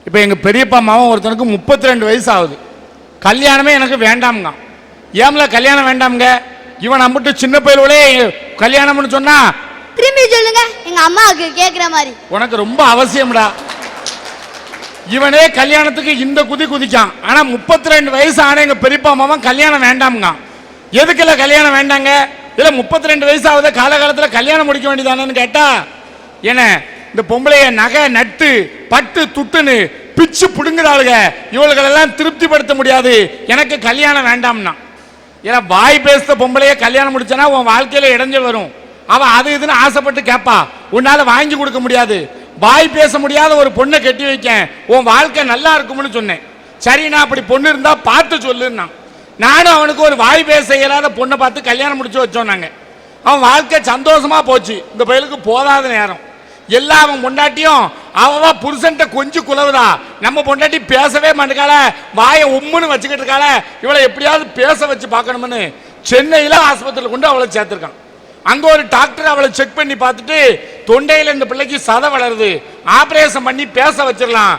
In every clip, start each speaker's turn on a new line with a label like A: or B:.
A: இப்போ எங்கள் பெரியப்பா மாவன் ஒருத்தனுக்கு 32 வயசு ஆகுது. கல்யாணமே எனக்கு வேண்டாம்ங்க. ஏம்ல கல்யாணம் வேண்டாம்ங்க? இவன் நம்மட்டு சின்ன பையனோட கல்யாணம்னு சொன்னா
B: திரும்பி சொல்லுங்க, எங்க அம்மாவுக்கு கேட்குற மாதிரி.
A: உனக்கு ரொம்ப அவசியம்டா. இவனே கல்யாணத்துக்கு இந்த குதி குதிக்கான். ஆனால் 32 வயசு ஆன எங்கள் பெரியப்பா மாவன் கல்யாணம் வேண்டாம்ங்க. எதுக்குல கல்யாணம் வேண்டாங்க? இல்லை 32 வயசு ஆகுது, காலகாலத்தில் கல்யாணம் முடிக்க வேண்டியதானு கேட்டா என்ன இந்த பொம்பளைய நகை நட்டு பட்டு துட்டுன்னு பிச்சு புடுங்குறாளுங்க, இவளுகளெல்லாம் திருப்திப்படுத்த முடியாது, எனக்கு கல்யாணம் வேண்டாம்னா. ஏன்னா வாய் பேசுற பொம்பளைய கல்யாணம் முடிச்சனா உன் வாழ்க்கையில இடைஞ்சல் வரும். அவன் அது இதுன்னு ஆசைப்பட்டு கேட்பா, உன்னால வாங்கி கொடுக்க முடியாது. வாய் பேச முடியாத ஒரு பொண்ணை கட்டி வைக்க உன் வாழ்க்கை நல்லா இருக்கும்னு சொன்னேன். சரி, நான் அப்படி பொண்ணு இருந்தா பார்த்து சொல்லுன்னா நானும் அவனுக்கு ஒரு வாய் பேச இயலாத பொண்ணை பார்த்து கல்யாணம் முடிச்சு வச்சோன்னாங்க. அவன் வாழ்க்கை சந்தோஷமா போச்சு. இந்த பையலுக்கு போதாத நேரம் எல்லா அவன் பொண்டாட்டியும் அவ புருஷன்ட்ட கொஞ்சம் குலவுதா. நம்ம பொண்டாட்டி பேசவே மாட்டேக்கால, வாயை உம்முன்னு வச்சுக்கிட்டு இருக்காள, இவளை எப்படியாவது பேச வச்சு பார்க்கணும்னு சென்னையில் ஆஸ்பத்திரியில் கொண்டு அவளை சேர்த்திருக்கான். அங்க ஒரு டாக்டர் அவளை செக் பண்ணி பார்த்துட்டு, தொண்டையில் இந்த பிள்ளைக்கு சதை வளருது, ஆபரேஷன் பண்ணி பேச வச்சிடலாம்,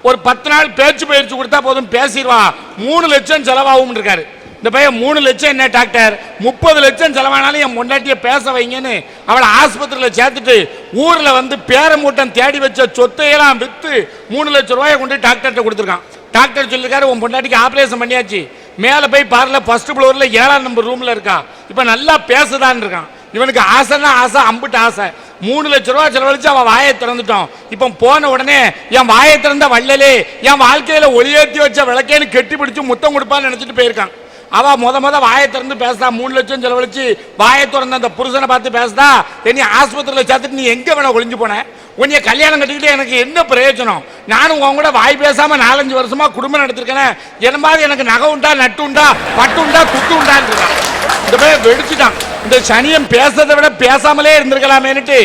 A: ஒரு 10 நாள் பேச்சு பயிற்சி கொடுத்தா போதும் பேசிடுவா, 3 லட்சம் செலவாகும் இருக்காரு. இந்த பையன் 3 லட்சம் என்ன டாக்டர், 30 லட்சம் செலவானாலும் என் பொண்டாட்டியை பேச வைங்கன்னு அவளை ஆஸ்பத்திரியில் சேர்த்துட்டு ஊரில் வந்து பேரமூட்டம் தேடி வச்ச சொத்தையெல்லாம் விற்று 3 லட்சம் ரூபாயை கொண்டு டாக்டர்கிட்ட கொடுத்துருக்கான். டாக்டர் சொல்லியிருக்காரு, உன் பொண்டாட்டிக்கு ஆப்ரேஷன் பண்ணியாச்சு, மேலே போய் பார்ல ஃபர்ஸ்ட் ஃப்ளோரில் 7ஆம் நம்பர் ரூமில் இருக்கா, இப்போ நல்லா பேசுதான்னு இருக்கான். இவனுக்கு ஆசைன்னா ஆசை, அம்பிட்டு ஆசை. 3 லட்சம் ரூபா செலவழிச்சு அவன் வாயை திறந்துட்டோம். இப்போ போன உடனே என் வாயை திறந்த வள்ளலே, என் வாழ்க்கையில ஒளியேற்றி வச்ச விளக்கேன்னு கெட்டி பிடிச்சு முத்தம் கொடுப்பான்னு நினைச்சிட்டு போயிருக்கான். அவ முத வாயை திறந்து பேசுதா, 3 லட்சம் செலவழிச்சு வாயை திறந்த அந்த புருஷனை பார்த்து பேசுதா, நீ ஆஸ்பத்திரியில் சேர்த்துட்டு நீ எங்க வேணா ஒளிஞ்சு போன, உன்னைய கல்யாணம் கட்டிக்கிட்டு எனக்கு என்ன பிரயோஜனம்? நானும் உன் கூட வாய் பேசாம 4-5 வருஷமா குடும்பம் நடத்திருக்கேன், என்ன மாதிரி எனக்கு நகை உண்டா, நட்டு உண்டா, பட்டு உண்டா, துட்டு உண்டான்னு இருக்கான். இந்த போய் வெடிச்சுட்டான். இந்த சனியம் பேசுறதை விட பேசாமலே இருந்திருக்கலாமேனுட்டு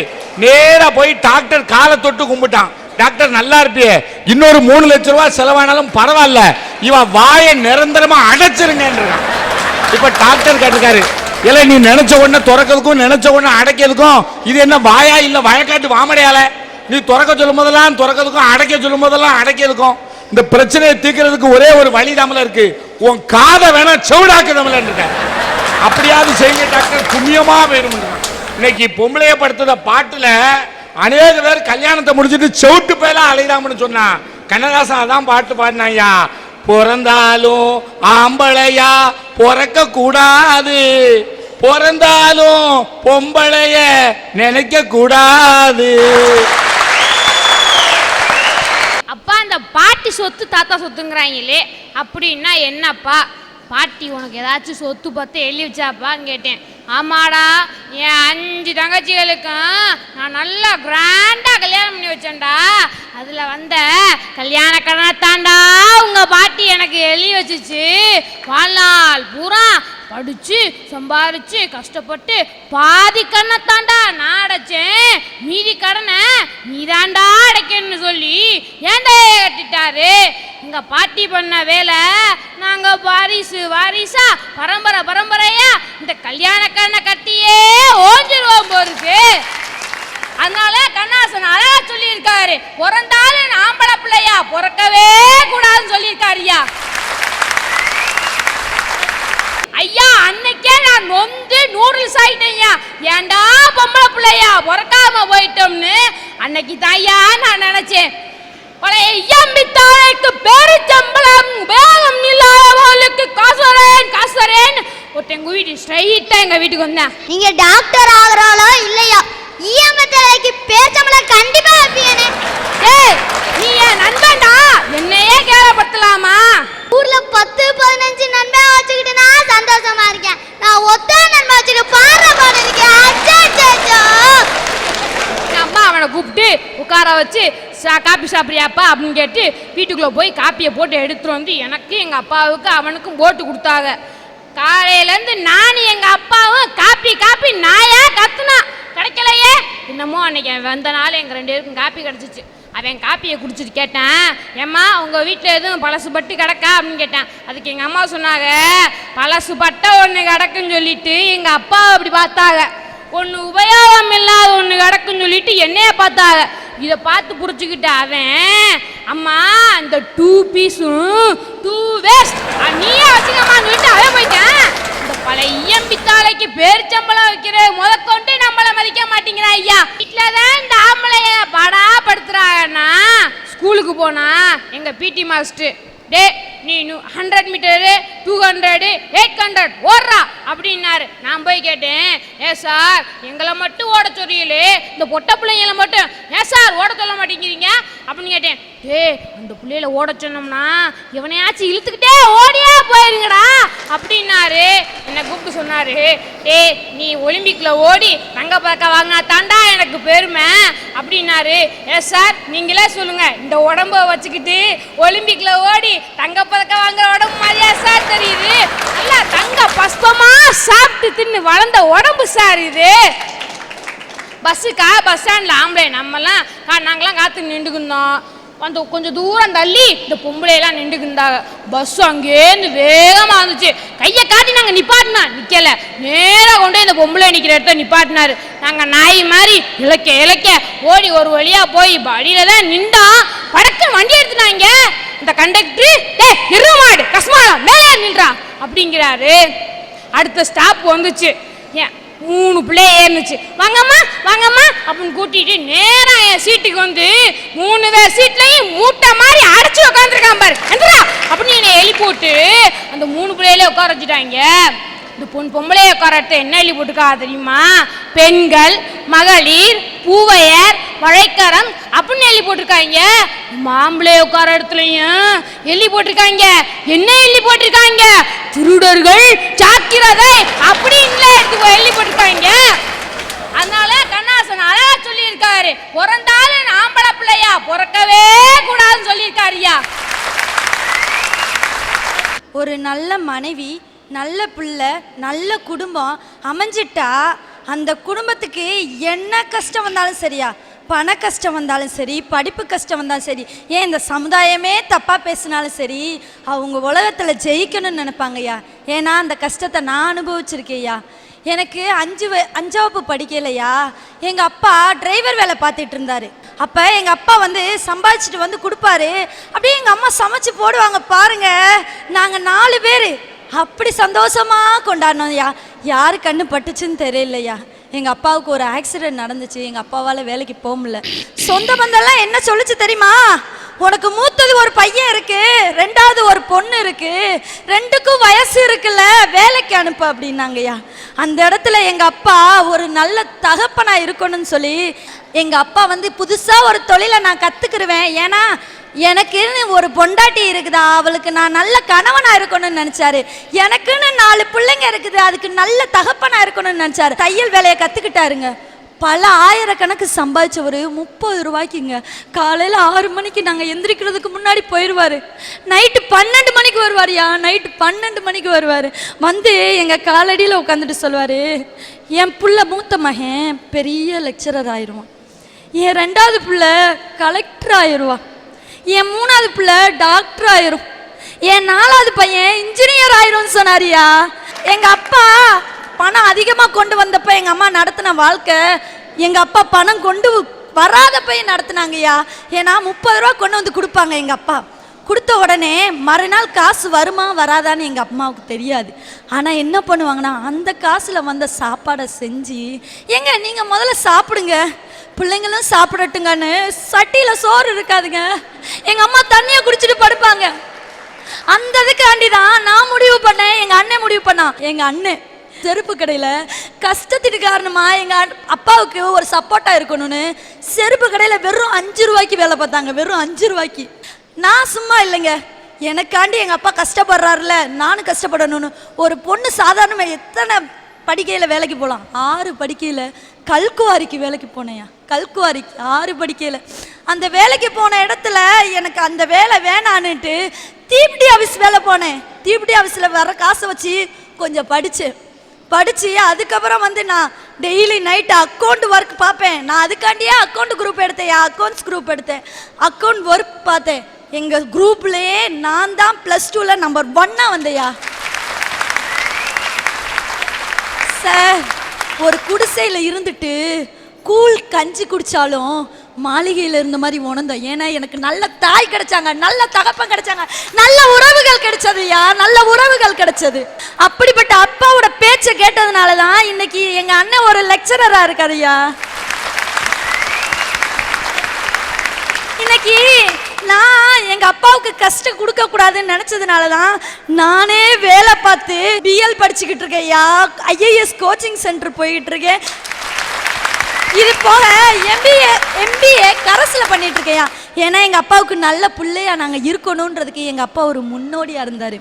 A: நேரா போய் டாக்டர் காலை தொட்டு கும்பிட்டான். டாக்டர் நல்லா இருப்பியே, இன்னொரு 3 லட்சம் ரூபாய் செலவானாலும் பரவாயில்ல, இவன் வாயை நிரந்தரமா அடைச்சிருங்க. இப்ப டாக்டர் கேட்டிருக்காரு, இல்ல நீ நினைச்ச உடனே திறக்கிறதுக்கும் நினைச்ச உடனே அடைக்கிறதுக்கும் இது என்ன வாயா இல்ல வயக்காட்டு வாமடையால? நீ திறக்க சொல்லும் போதெல்லாம் திறக்கிறதுக்கும் அடைக்க சொல்லும் போதெல்லாம் அடைக்கிறதுக்கும் இந்த பிரச்சனையை தீர்க்கிறதுக்கு ஒரே ஒரு வழி தமிழ இருக்கு, உன் காதை வேணா செவிடாக்கு தமிழ இருக்க. அப்படியாவது செய்ய டாக்டர் புண்ணியமா போயிரும். இன்னைக்கு பொம்பளைய படுத்துற பாட்டுல அநேக பேர் கல்யாணத்தை முடிச்சுட்டு செவிட்டு போயெல்லாம் அழைதாமன்னு சொன்னா, கண்ணதாசன் அதான் பாட்டு பாடினாயா, பிறந்தாலும் ஆம்பளையா பிறக்க கூடாது, பிறந்தாலும் பொம்பளைய நினைக்க கூடாது.
C: அப்பா அந்த பாட்டி சொத்து தாத்தா சொத்துங்கிறாங்களே, அப்படின்னா என்னப்பா? பாட்டி உனக்கு ஏதாச்சும் சொத்து பார்த்து எழுதி வச்சாப்பான்னு கேட்டேன். ஆமாடா, என் 5 தங்கச்சிகளுக்கும் நான் நல்லா கிராண்டா கல்யாணம் பண்ணி வச்சேன்டா, அதுல வந்த கல்யாண கடனைத்தாண்டா உங்க பாட்டி எனக்கு எழுதி வச்சுச்சு, வாழ்நாள் பூரா படிச்சு சம்பாரிச்சு கஷ்டப்பட்டு பாதி கடனைத்தாண்டா நான் அடைச்சேன், மீதி கடனை நீதாண்டா அடைக்கணும்னு சொல்லி ஏண்டா கட்டிட்டாரு. எங்க பாட்டி பண்ண வேலை நாங்க வாரிசா பரம்பரையா இந்த கல்யாண கடனை கட்டியே ஓஞ்சிருவோம் போருக்கு. அதனால கண்ணாசன் அழகா சொல்லி இருக்காரு, பிறந்தாலும் ஆம்பளை பிள்ளையா பிறக்கவே கூடாதுன்னு சொல்லி இருக்காருயா. ஐயா அன்னைக்கே நான் நொந்து நூடுல்ஸ் ஆயிட்டேன்யா, ஏண்டா பொம்பளை பிள்ளையா பிறக்காம போயிட்டோம்னு. அன்னைக்கு தாயா நான் நினைச்சேன், பழைய ஐயம்பித்தாய்க்கு பேரிச்சம்பளம் வேகம் இல்லாதவர்களுக்கு காசுரேன் ஒருத்தங்க வீட்டு ஸ்ட்ரைட்டா எங்க வீட்டுக்கு வந்தேன்.
B: நீங்க டாக்டர் ஆகுறாளோ இல்லையா, ஈயம்பத்தாய்க்கு பேரிச்சம்பளம் கண்டிப்பா வைப்பீங்கனே.
C: ஏய் நீ என் நண்பன்டா, என்னையே கேவலப்படுத்தலாமா?
B: ஊர்ல 10-15 நண்பன் வச்சுக்கிட்டு நான் சந்தோஷமா இருக்கேன், நான் ஒத்த நண்பன் வச்சுட்டு பாடுற பாடு இருக்கேன். அச்சச்சோ.
C: அம்மா அவனை கூப்பிட்டு உட்கார வச்சு காப்பி சாப்பிட்றியாப்பா அப்படின்னு கேட்டு வீட்டுக்குள்ளே போய் காப்பியை போட்டு எடுத்துட்டு வந்து எனக்கு எங்கள் அப்பாவுக்கு அவனுக்கும் போட்டு கொடுத்தாங்க. காலையிலேருந்து நான் எங்கள் அப்பாவும் காப்பி நாயா கத்துனா கிடைக்கலையே. என்னமோ அன்னைக்கு வந்த நாள் எங்கள் 2 பேருக்கும் காப்பி கிடச்சிச்சு. அவன் காப்பியை குடிச்சிட்டு கேட்டேன், ஏம்மா உங்கள் வீட்டில் எதுவும் பழசு பட்டு கிடக்கா அப்படின்னு கேட்டேன். அதுக்கு எங்கள் அம்மா சொன்னாங்க, பழசு பட்டை ஒன்று கிடக்குன்னு சொல்லிட்டு எங்கள் அப்பா அப்படி பார்த்தாங்க, ஒன்று உபயோகம் இல்லாத ஒன்று கிடக்குன்னு சொல்லிட்டு என்னைய பார்த்தாங்க. இதை பார்த்து புரிச்சுக்கிட்ட அவன், அம்மா 2 பீஸும் 2 வேஸ்ட் நீயே வச்சுக்கமான்னு சொல்லிட்டு அவன் போயிட்டேன். இந்த பழைய பித்தாளைக்கு பேரிச்சம்பளம் வைக்கிற முதற்கொண்டு நம்மளை மதிக்க மாட்டேங்கிறா ஐயா. வீட்டில் தான் இந்த ஆம்பளைய படா படுத்துறாங்கன்னா ஸ்கூலுக்கு போனா எங்க பிடி மாஸ்டர் டே நீ 100 மீட்டரு 200 800 ஓடுறா அப்படின்னாரு. நான் போய் கேட்டேன், சார் எங்களை மட்டும் ஓட சொல்றீங்களே, இந்த பொட்ட பிள்ளைங்களை மட்டும் ஏன் சார் ஓட சொல்ல மாட்டேங்கிறீங்க அப்படின்னு கேட்டேன். அந்த பிள்ளையில ஓட சொன்னோம்னா எவனையாச்சும் இழுத்துக்கிட்டே ஓடியா போயிருங்கடா அப்படின்னாரு. என்னை கூப்பிட்டு சொன்னாரு, நீ ஒலிம்பிக்ல ஓடி தங்க பதக்கம் வாங்கினா தாண்டா எனக்கு பெருமை அப்படின்னாரு. சார் நீங்களே சொல்லுங்க, இந்த உடம்ப வச்சுக்கிட்டு ஒலிம்பிக்ல ஓடி தங்க பதக்கம் வாங்குற உடம்பு மாதிரியா சார் தெரியுது? நல்லா தங்க பஸ்பமா சாப்பிட்டு தின்னு வளர்ந்த உடம்பு சார் இது. பஸ் ஸ்டாண்ட்ல ஆம்பளை நம்மலாம் நாங்களாம் காத்து நின்றுக்குந்தோம். அந்த கொஞ்சம் தூரம் தள்ளி இந்த பொம்பளையெல்லாம் நின்றுக்குந்தாங்க. பஸ் அங்கேருந்து வேகமாக வந்துச்சு. கையை காட்டி நாங்கள் நிப்பாட்டினா நிற்கலை, நேராக கொண்டு இந்த பொம்பளை நிற்கிற இடத்த நிப்பாட்டினாரு. நாங்கள் நாய் மாதிரி இலக்க ஓடி ஒரு வழியாக போய் வழியில தான் நின்றோம். படக்கு வண்டி எடுத்துனாங்க. இந்த கண்டக்டரு நிறுவமாடு கஸ்மாடா மேலே நின்றா அப்படிங்கிறாரு. அடுத்த ஸ்டாப் வந்துச்சு. 3 பிள்ளை ஏறினுச்சு. வாங்கம்மா வாங்கம்மா அப்படின்னு கூட்டிட்டு நேரா என் சீட்டுக்கு வந்து 3 பேர் சீட்லையும் மூட்டை மாதிரி அடைச்சு உட்காந்துருக்கான் பாரு அப்படின்னு என்னை எழுப்பி போட்டு அந்த 3 பிள்ளையிலே உட்கார வச்சுட்டாங்க. இந்த பொம்பளைய உட்கார என்ன எழுதி போட்டுக்கா தெரியுமா? பெண்கள், மகளிர், பூவையர், வழைக்கரம் அப்படின்னு எழுதி போட்டிருக்காங்க. மாம்பிள்ளைய உட்கார இடத்துலையும் எழுதி போட்டிருக்காங்க. என்ன எழுதி போட்டிருக்காங்க? திருடர்கள் ஜாக்கிரதை அப்படின்னு எழுதி போட்டிருக்காங்க. அதனால கண்ணாசன் அழகா சொல்லியிருக்காரு, பிறந்தாலும் ஆம்பளை பிள்ளையா பிறக்கவே கூடாதுன்னு சொல்லியிருக்காருயா.
D: ஒரு நல்ல மனைவி, நல்ல பிள்ளை, நல்ல குடும்பம் அமைஞ்சிட்டா அந்த குடும்பத்துக்கு என்ன கஷ்டம் வந்தாலும் சரியா, பண கஷ்டம் வந்தாலும் சரி, படிப்பு கஷ்டம் வந்தாலும் சரி, ஏன் இந்த சமுதாயமே தப்பாக பேசினாலும் சரி, அவங்க உலகத்தில் ஜெயிக்கணும்னு நினைப்பாங்கய்யா. ஏன்னா அந்த கஷ்டத்தை நான் அனுபவிச்சிருக்கேயா. எனக்கு 5 வகுப்பு படிக்கலையா, எங்கள் அப்பா டிரைவர் வேலை பார்த்துட்டு இருந்தார். அப்போ எங்கள் அப்பா வந்து சம்பாதிச்சுட்டு வந்து கொடுப்பாரு. அப்படியே எங்கள் அம்மா சமைச்சு போடுவாங்க பாருங்க. நாங்கள் 4 பேர் அப்படி சந்தோஷமாக கொண்டாடணும்யா. யாரு கண்ணு பட்டுச்சுன்னு தெரியலையா. எங்கள் அப்பாவுக்கு ஒரு ஆக்சிடென்ட் நடந்துச்சு. எங்கள் அப்பாவால் வேலைக்கு போக முடியல. சொந்த பந்தெல்லாம் என்ன சொல்லுச்சு தெரியுமா? உனக்கு மூத்தது ஒரு பையன் இருக்கு, 2வது ஒரு பொண்ணு இருக்கு, 2க்கும் வயசு இருக்குல்ல, வேலைக்கு அனுப்பு அப்படின்னாங்கய்யா. அந்த இடத்துல எங்கள் அப்பா ஒரு நல்ல தகப்பனா இருக்கணும்னு சொல்லி எங்கள் அப்பா வந்து புதுசாக ஒரு தொழிலை நான் கற்றுக்கிருவேன், ஏன்னா எனக்குன்னு ஒரு பொண்டாட்டி இருக்குதா, அவளுக்கு நான் நல்ல கணவனா இருக்கணும்னு நினைச்சாரு. எனக்குன்னு 4 பிள்ளைங்க இருக்குது, அதுக்கு நல்ல தகப்பனா இருக்கணும்னு நினைச்சாரு. தையல் வேலையை கத்துக்கிட்டாருங்க. பல ஆயிரக்கணக்கு சம்பாதிச்சவர் 30 ரூபாய்க்குங்க. காலையில் 6 மணிக்கு நாங்கள் எந்திரிக்கிறதுக்கு முன்னாடி போயிடுவார். நைட்டு 12 மணிக்கு வருவார்யா. நைட்டு 12 மணிக்கு வருவார். வந்து எங்கள் காலடியில் உட்காந்துட்டு சொல்லுவார், என் புள்ள மூத்த மகன் பெரிய லெக்சரர் ஆயிடுவான், என் 2வது பிள்ளை கலெக்டர் ஆயிடுவான், என் 3வது பிள்ளை டாக்டர் ஆயிரும், என் 4வது பையன் இன்ஜினியர் ஆயிரும்னு சொன்னாரியா. எங்கள் அப்பா பணம் அதிகமாக கொண்டு வந்தப்ப எங்கள் அம்மா நடத்தின வாழ்க்கை, எங்கள் அப்பா பணம் கொண்டு வராதப்பையும் நடத்தினாங்கய்யா. ஏன்னா 30 ரூபா கொண்டு வந்து கொடுப்பாங்க எங்கள் அப்பா. கொடுத்த உடனே மறுநாள் காசு வருமா வராதான்னு எங்கள் அம்மாவுக்கு தெரியாது. ஆனால் என்ன பண்ணுவாங்கன்னா அந்த காசில் வந்த சாப்பாடை செஞ்சு, ஏங்க நீங்கள் முதல்ல சாப்பிடுங்க, பிள்ளைங்களும் சாப்பிடட்டுங்கன்னு சட்டியில் சோறு இருக்காதுங்க, எங்கள் அம்மா தண்ணியை குடிச்சிட்டு படுப்பாங்க. அந்த இதுக்காண்டி தான் நான் முடிவு பண்ணேன், எங்கள் அண்ணன் முடிவு பண்ணான். எங்கள் அண்ணன் செருப்பு கடையில் கஷ்டத்துக்கு காரணமாக எங்கள் அப்பாவுக்கு ஒரு சப்போர்ட்டாக இருக்கணும்னு செருப்பு கடையில் வெறும் 5 ரூபாய்க்கு வேலை பார்த்தாங்க. வெறும் 5 ரூபாய்க்கு. நான் சும்மா இல்லைங்க, எனக்காண்டி எங்கள் அப்பா கஷ்டப்படுறாருல, நானும் கஷ்டப்படணும்னு ஒரு பொண்ணு சாதாரணமாக எத்தனை படிக்கையில் வேலைக்கு போகலாம், 6 படிக்கையில் கல்குவாரிக்கு வேலைக்கு போனேயா. கல்குவாரிக்கு 6 படிக்கையில் அந்த வேலைக்கு போன இடத்துல எனக்கு அந்த வேலை வேணான்னுட்டு தீபிடி ஆஃபீஸ் வேலை போனேன். தீபிடி ஆஃபீஸில் வர காசை வச்சு கொஞ்சம் படித்து அதுக்கப்புறம் வந்து நான் டெய்லி நைட்டு அக்கௌண்ட் ஒர்க் பார்ப்பேன். நான் அதுக்காண்டியே அக்கௌண்ட் குரூப் எடுத்தேன், அக்கௌண்ட்ஸ் குரூப் எடுத்தேன், அக்கௌண்ட் ஒர்க் பார்த்தேன். எங்கள் குரூப்லேயே நான் தான் +2ல் நம்பர் 1 வந்தேயா. சார், ஒரு குடிசையில் இருந்துட்டு கூழ் கஞ்சி குடித்தாலும் மாளிகையில் இருந்த மாதிரி உணர்ந்தோம். ஏன்னா எனக்கு நல்ல தாய் கிடைச்சாங்க, நல்ல தகப்பன் கிடைச்சாங்க, நல்ல உறவுகள் கிடைச்சதுயா, நல்ல உறவுகள் கிடைச்சது. அப்படிப்பட்ட அப்பாவோட பேச்சை கேட்டதுனால தான் இன்னைக்கு எங்க அண்ணன் ஒரு லெக்சரரா இருக்காருயா. இன்னைக்கு நான் எங்க அப்பாவுக்கு கஷ்டம் கொடுக்க கூடாதுன்னு நினைச்சதுனால தான் நானே வேலை பார்த்து பிஎல் படிச்சுக்கிட்டு இருக்கேன்யா, ஐஏஎஸ் கோச்சிங் சென்டர் போயிட்டு இருக்கேன். இது போக எம்பிஏ கரஸ்ல பண்ணிட்டு இருக்கேன்யா. ஏன்னா எங்க அப்பாவுக்கு நல்ல பிள்ளையா நாங்க இருக்கணும்ன்றதுக்கு எங்க அப்பா ஒரு முன்னோடியா இருந்தாரு.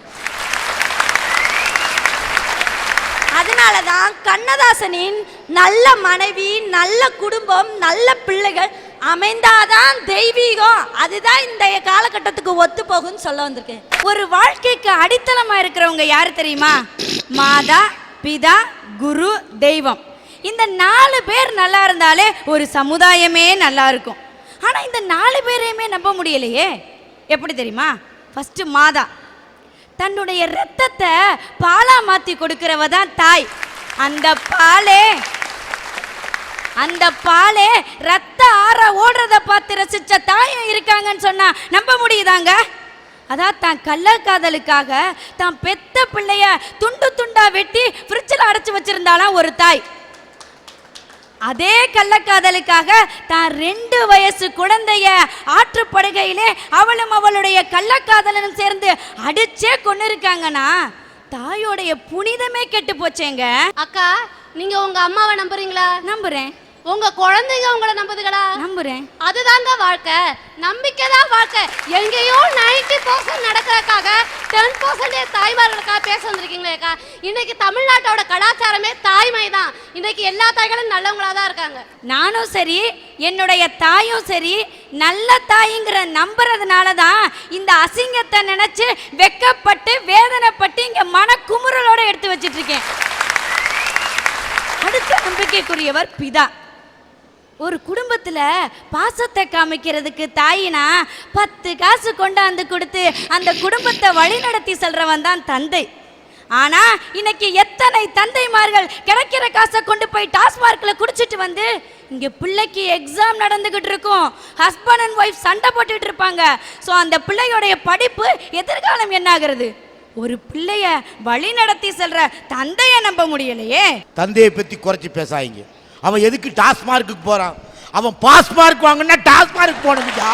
D: அதனாலதான் கண்ணதாசனின் நல்ல மனைவி, நல்ல குடும்பம், நல்ல பிள்ளைகள் அமைந்தாதான் தெய்வீகம், அதுதான் இந்த காலகட்டத்துக்கு ஒத்து போகும்னு சொல்ல வந்திருக்கேன். ஒரு வாழ்க்கைக்கு அடித்தளமா இருக்கிறவங்க யாரு தெரியுமா? மாதா, பிதா, குரு, தெய்வம். இந்த 4 பேர் நல்லா இருந்தாலே ஒரு சமுதாயமே நல்லா இருக்கும். ஆனா இந்த 4 பேரையுமே நம்ப முடியலையே. எப்படி தெரியுமா? ஃபர்ஸ்ட் மாதா, தன்னுடைய ரத்தத்தை பாலா மாத்தி கொடுக்கிறவ தான் தாய். அந்த பாலே ரத்த ஆற ஓடுறத பார்த்து ரசிச்ச தாயும் இருக்காங்கன்னு சொன்னா நம்ப முடியுதாங்க? அதான் தான் கள்ளக்காதலுக்காக தான் பெத்த பிள்ளைய துண்டு துண்டா வெட்டி ஃப்ரிட்ஜில் அடைச்சு வச்சிருந்தாலாம் ஒரு தாய். அதே கள்ளக்காதலுக்காக தான் 2 வயசு குழந்தைய ஆற்றுப்படுகையிலே அவளும் அவளுடைய கள்ளக்காதலனும் சேர்ந்து அடிச்சே கொண்டு இருக்காங்கன்னா தாயோடைய புனிதமே கெட்டு போச்சேங்க.
B: அக்கா, நீங்க உங்க அம்மாவை நம்புறீங்களா?
D: நம்புறேன்.
B: உங்க குழந்தைங்க உங்களை நம்புதுங்களா?
D: நம்புறேன்.
B: அதுதாங்க வாழ்க்கை, நம்பிக்கை தான் வாழ்க்கை. எங்கேயோ 90% நடக்கிறதுக்காக 10% தாய்மார்களுக்காக பேச வந்திருக்கீங்களேக்கா. இன்னைக்கு தமிழ்நாட்டோட கலாச்சாரமே தாய்மை தான். இன்னைக்கு எல்லா தாய்களும் நல்லவங்களா தான் இருக்காங்க.
D: நானும் சரி, என்னுடைய தாயும் சரி, நல்ல தாய்ங்கிற நம்புறதுனால தான் இந்த அசிங்கத்தை நினைச்சு வெக்கப்பட்டு வேதனைப்பட்டு இங்க மனக்குமுறலோட எடுத்து வச்சிட்டு இருக்கேன். அடுத்த நம்பிக்கைக்குரியவர் பிதா. ஒரு குடும்பத்துல பாசத்தை காமிக்கிறதுக்கு தாயினா 10 காசு கொண்டாந்து கொடுத்து அந்த குடும்பத்தை வழி நடத்தி செல்றவன் தான் தந்தை. ஆனா இன்னைக்கு எத்தனை தந்தைமார்கள் கிடைக்கிற காசை கொண்டு போய் டாஸ்மார்க்ல குடிச்சிட்டு வந்து இங்க பிள்ளைக்கு எக்ஸாம் நடந்துகிட்டு இருக்கும், ஹஸ்பண்ட் அண்ட் ஒய்ஃப் சண்டை போட்டுட்டு இருப்பாங்க. ஸோ அந்த பிள்ளையோடைய படிப்பு எதிர்காலம் என்ன ஆகுறது? ஒரு பிள்ளைய வழி நடத்தி செல்ற தந்தைய நம்ப முடியலையே.
E: தந்தையை பத்தி குறைச்சி பேசாதீங்க. அவன் எதுக்கு டாஸ்மார்க்கு போறான்? அவன் பாஸ் மார்க் வாங்கினா டாஸ்மார்க் போனதுக்கா?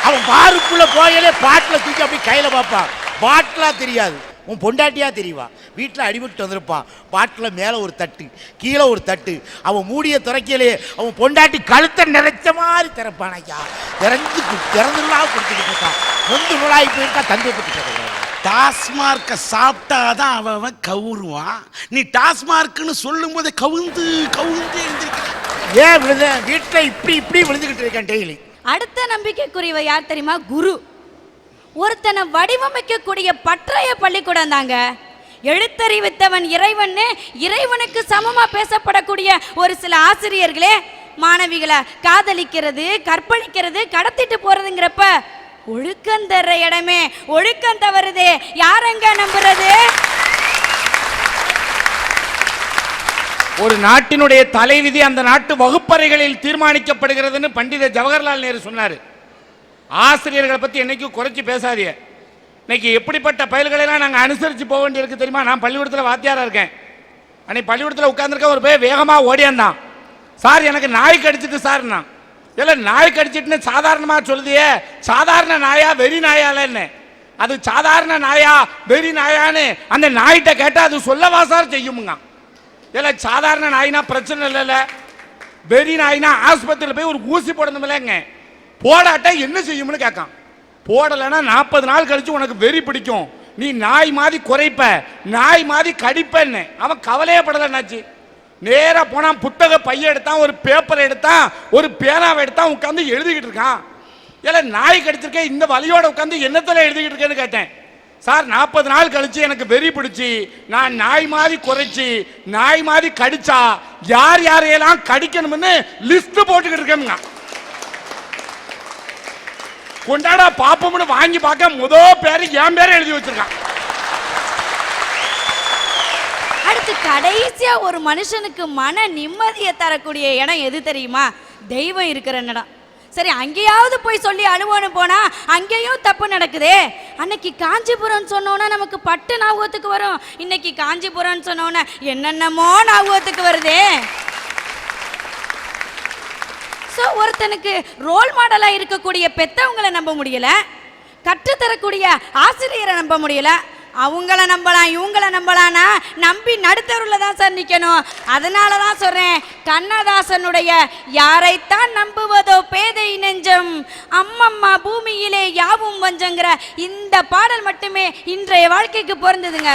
E: அவன் பாருக்குள்ள போகலே பாட்டில் தூக்கி அப்படி கையில் பார்ப்பான். பாட்டிலா தெரியாது, உன் பொண்டாட்டியா தெரியுவா. வீட்டில் அடிபட்டு வந்திருப்பான். பாட்டில் மேலே ஒரு தட்டு, கீழே ஒரு தட்டு. அவன் மூடிய துறைக்கையிலே அவன் பொண்டாட்டி கழுத்தை நிறைச்ச மாதிரி திறப்பான். ஐயா திறந்துலாம் கொடுத்துக்கிட்டு இருக்கான். வந்து நூலாகி போயிருக்கா. தந்தையை பற்றி கேட்க
F: டாஸ்மார்க்கை சாப்பிட்டாதான் அவன் கவுருவான். நீ டாஸ்மார்க்குன்னு சொல்லும் போதே கவுந்து எழுந்திருக்க.
E: ஏன் விழுத? வீட்டில் இப்படி விழுந்துக்கிட்டு இருக்கேன் டெய்லி.
D: அடுத்த நம்பிக்கைக்குரியவ யார் தெரியுமா? குரு. ஒருத்தனை வடிவமைக்கக்கூடிய பற்றைய பள்ளிக்கூடம் தாங்க. எழுத்தறிவித்தவன் இறைவன், இறைவனுக்கு சமமா பேசப்படக்கூடிய ஒரு சில ஆசிரியர்களே மாணவிகளை காதலிக்கிறது, கற்பழிக்கிறது, கடத்திட்டு போறதுங்கிறப்ப ஒழுக்கம் தர்ற இடமே ஒழுக்கம் தவறுதே. யாரெங்க நம்புறது?
A: ஒரு நாட்டினுடைய தலைவிதி அந்த நாட்டு வகுப்பறைகளில் தீர்மானிக்கப்படுகிறதுன்னு பண்டித ஜவஹர்லால் நேரு சொன்னார். ஆசிரியர்களை பற்றி என்னைக்கும் குறைச்சி பேசாதீங்க. இன்னைக்கு எப்படிப்பட்ட பயல்களெல்லாம் நாங்கள் அனுசரித்து போக வேண்டியிருக்கு தெரியுமா? நான் பள்ளிக்கூடத்தில் வாத்தியாராக இருக்கேன். அன்னைக்கு பள்ளிக்கூடத்தில் உட்காந்துருக்க ஒரு பேர் வேகமாக ஓடியாந்தான். சார் எனக்கு நாய் கடிச்சிட்டு சார்னா. இல்லை நாய் கடிச்சிட்டுன்னு சாதாரணமாக சொல்லுதியே, சாதாரண நாயா வெறி நாயாலன்னு? அது சாதாரண நாயா வெறி நாயான்னு அந்த நாய்கிட்ட கேட்டால் அது சொல்லவா சார் செய்யுமுங்க? இல்லை சாதாரண நாயினா பிரச்சனை இல்லைல்ல, வெறி நாயினா ஆஸ்பத்திரியில் போய் ஒரு ஊசி போடணுமில்லங்க, போடாட்ட என்ன செய்யும்னு கேட்கான். போடலைன்னா 40 நாள் கழிச்சு உனக்கு வெறி பிடிக்கும், நீ நாய் மாதிரி குறைப்ப, நாய் மாதிரி கடிப்பன்னு. அவன் கவலையே படலைன்னாச்சு. நேராக போனான், புத்தக பைய எடுத்தான், ஒரு பேப்பரை எடுத்தான், ஒரு பேனாவை எடுத்தான், உட்காந்து எழுதிக்கிட்டு இருக்கான். இல்லை நாய் கடிச்சிருக்கேன், இந்த வலியோட உட்காந்து என்னத்தில் எழுதிக்கிட்டு இருக்கேன்னு கேட்டேன். சார் 40 நாள் கழிச்சு எனக்கு வெறி பிடிச்சி நான் நாய் மாதிரி குறைச்சி நாய் மாதிரி கடிச்சா யார் யாரையெல்லாம் கடிக்கணும்னு லிஸ்ட் போட்டுக்கிட்டு இருக்கேங்க. கொண்டாடா பாப்போம்னு வாங்கி பார்க்க முதல் பேரு என் பேரை எழுதி வச்சிருக்கான்.
D: அடுத்து கடைசியா ஒரு மனுஷனுக்கு மன நிம்மதியை தரக்கூடிய இடம் எது தெரியுமா? தெய்வம் இருக்கிற இடம். சரி, அங்கேயாவது போய் சொல்லி அழுவோன்னு போனா அங்கேயும் தப்பு நடக்குதே. அன்னைக்கு காஞ்சிபுரம் சொன்னோன்னா நமக்கு பட்டு ஞாபகத்துக்கு வரும், இன்னைக்கு காஞ்சிபுரம் சொன்னோன்னா என்னென்னமோ ஞாபகத்துக்கு வருதே. ஸோ ஒருத்தனுக்கு ரோல் மாடலாக இருக்கக்கூடிய பெற்றவங்களை நம்ப முடியல, கற்றுத்தரக்கூடிய ஆசிரியரை நம்ப முடியல. அவங்கள நம்பலாம் இவங்கள நம்பலான்னா நம்பி நடுத்தருவில் தான் சார் நிற்கணும். அதனால தான் சொல்கிறேன், கண்ணதாசனுடைய யாரைத்தான் நம்புவதோ பேதை நெஞ்சம், அம்மம்மா பூமியிலே யாவும் வஞ்சங்கிற இந்த பாடல் மட்டுமே இன்றைய வாழ்க்கைக்கு பொருந்ததுங்க.